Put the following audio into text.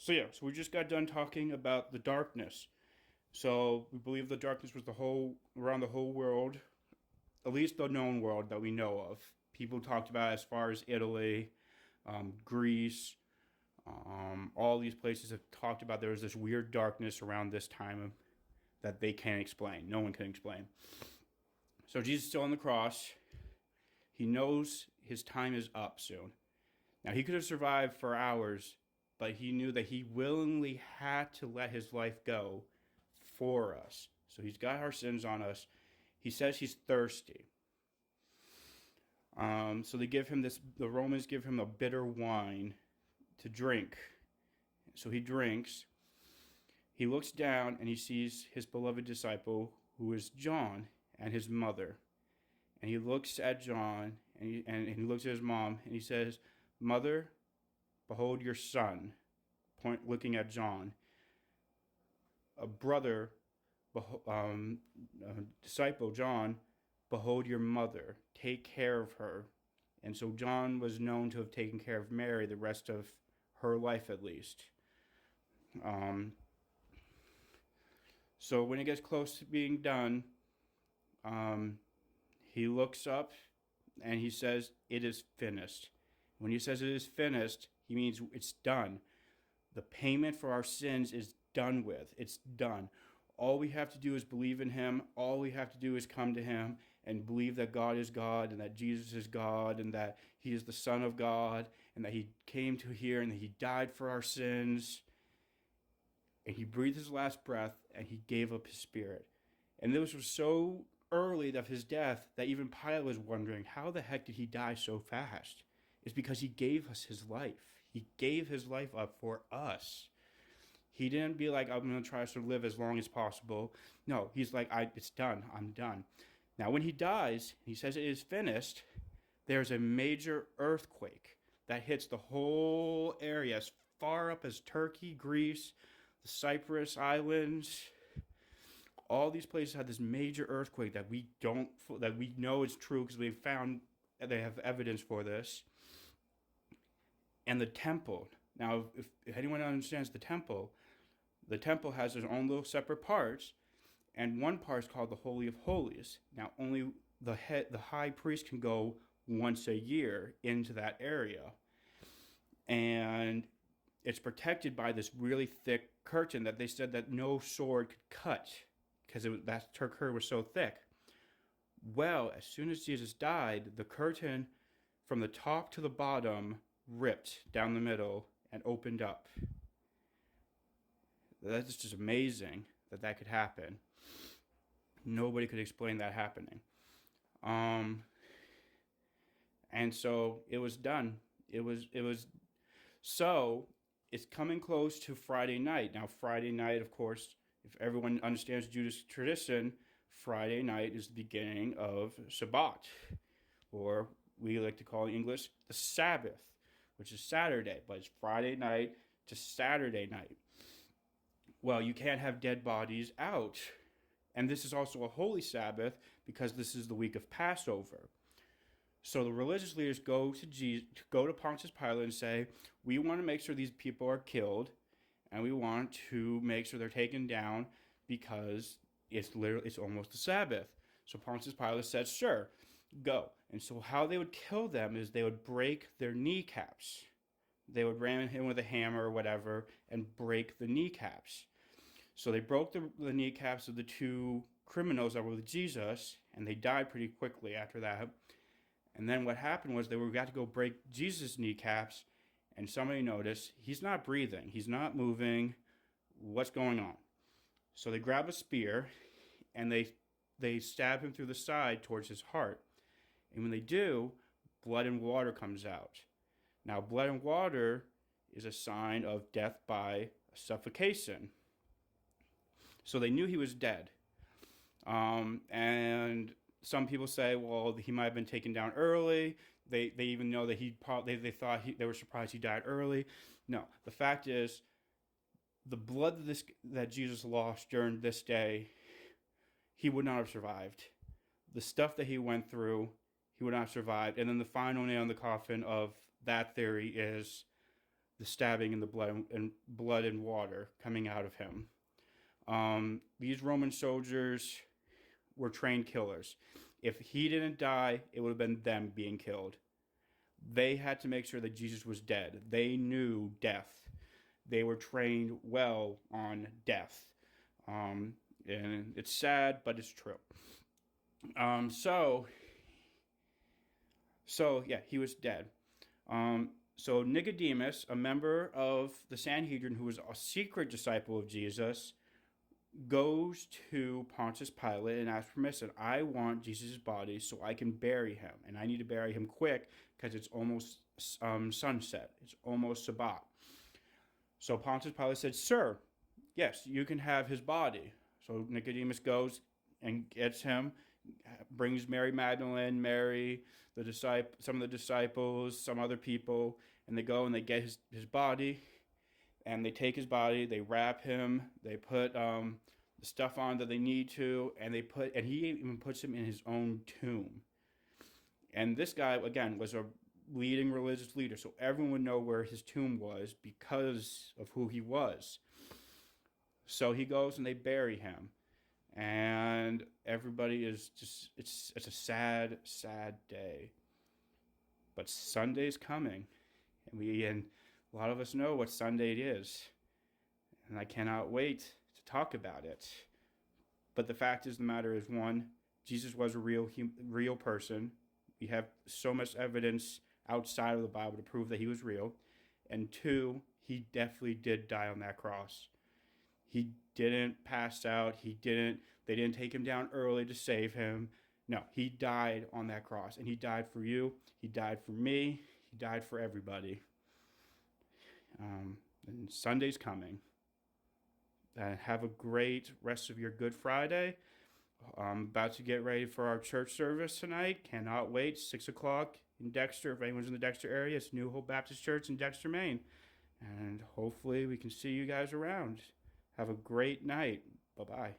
So we just got done talking about the darkness. So we believe the darkness was the whole around the whole world, at least the known world that we know of. People talked about as far as Italy, Greece, all these places have talked about there was this weird darkness around this time that they can't explain. No one can explain. So Jesus is still on the cross. He knows his time is up soon. Now he could have survived for hours, but he knew that he willingly had to let his life go for us. So he's got our sins on us. He says he's thirsty. So they give him this. The Romans give him a bitter wine to drink. So he drinks. He looks down and he sees his beloved disciple, who is John, and his mother. And he looks at John and he looks at his mom and he says, "Mother, behold your son." Looking at John. A brother, disciple John, behold your mother. Take care of her. And so John was known to have taken care of Mary the rest of her life, at least. So when it gets close to being done, he looks up and he says, "It is finished." When he says it is finished, he means it's done. The payment for our sins is done with. It's done. All we have to do is believe in him. All we have to do is come to him and believe that God is God and that Jesus is God and that he is the Son of God and that he came to here and that he died for our sins. And he breathed his last breath and he gave up his spirit. And this was so early of his death that even Pilate was wondering, how the heck did he die so fast? It's because he gave us his life. He gave his life up for us. He didn't be like, I'm going to try to live as long as possible. No, he's like, it's done. I'm done. Now, when he dies, he says it is finished, there's a major earthquake that hits the whole area as far up as Turkey, Greece, the Cyprus Islands. All these places had this major earthquake that we know is true because they have evidence for this. And the temple. Now, if anyone understands the temple has its own little separate parts, and one part is called the Holy of Holies. Now, only the high priest can go once a year into that area, and it's protected by this really thick curtain that they said that no sword could cut because that curtain was so thick. Well, as soon as Jesus died, the curtain from the top to the bottom ripped down the middle and opened up. That's just amazing that could happen. Nobody could explain that happening. And so it was done. It was so it's coming close to Friday night. Now Friday night, of course, if everyone understands Jewish tradition, Friday night is the beginning of Shabbat, or we like to call in English the Sabbath, which is Saturday, but it's Friday night to Saturday night. Well, you can't have dead bodies out. And this is also a holy Sabbath because this is the week of Passover. So the religious leaders go to Pontius Pilate and say, we want to make sure these people are killed, and we want to make sure they're taken down because it's almost the Sabbath. So Pontius Pilate said, sure, go. And so how they would kill them is they would break their kneecaps. They would ram him with a hammer or whatever and break the kneecaps. So they broke the kneecaps of the two criminals that were with Jesus, and they died pretty quickly after that. And then what happened was got to go break Jesus' kneecaps, and somebody noticed he's not breathing, he's not moving. What's going on? So they grab a spear, and they stab him through the side towards his heart. And when they do, blood and water comes out. Now, blood and water is a sign of death by suffocation. So they knew he was dead. And some people say, well, he might have been taken down early. They even know that they were surprised he died early. No, the fact is, the blood that Jesus lost during this day, he would not have survived. The stuff that he went through, he would not have survived. And then the final nail in the coffin of that theory is the stabbing and the blood and water coming out of him. These Roman soldiers were trained killers. If he didn't die, it would have been them being killed. They had to make sure that Jesus was dead. They knew death. They were trained well on death. And it's sad, but it's true. So yeah, he was dead. So Nicodemus, a member of the Sanhedrin who was a secret disciple of Jesus, goes to Pontius Pilate and asks permission. I want Jesus' body so I can bury him. And I need to bury him quick because it's almost sunset. It's almost Sabbat. So Pontius Pilate said, sir, yes, you can have his body. So Nicodemus goes and gets him, brings Mary Magdalene, Mary, some of the disciples, some other people, and they go and they get his body, and they take his body, they wrap him, they put the stuff on that they need to, and he even puts him in his own tomb. And this guy, again, was a leading religious leader, so everyone would know where his tomb was because of who he was. So he goes and they bury him. And everybody is just, it's a sad, sad day. But Sunday's coming. And a lot of us know what Sunday it is. And I cannot wait to talk about it. But the fact is, the matter is, one, Jesus was a real person. We have so much evidence outside of the Bible to prove that he was real. And two, he definitely did die on that cross. He didn't pass out. They didn't take him down early to save him. No, he died on that cross. And he died for you. He died for me. He died for everybody. And Sunday's coming. Have a great rest of your Good Friday. I'm about to get ready for our church service tonight. Cannot wait. 6 o'clock in Dexter. If anyone's in the Dexter area, it's New Hope Baptist Church in Dexter, Maine. And hopefully we can see you guys around. Have a great night. Bye-bye.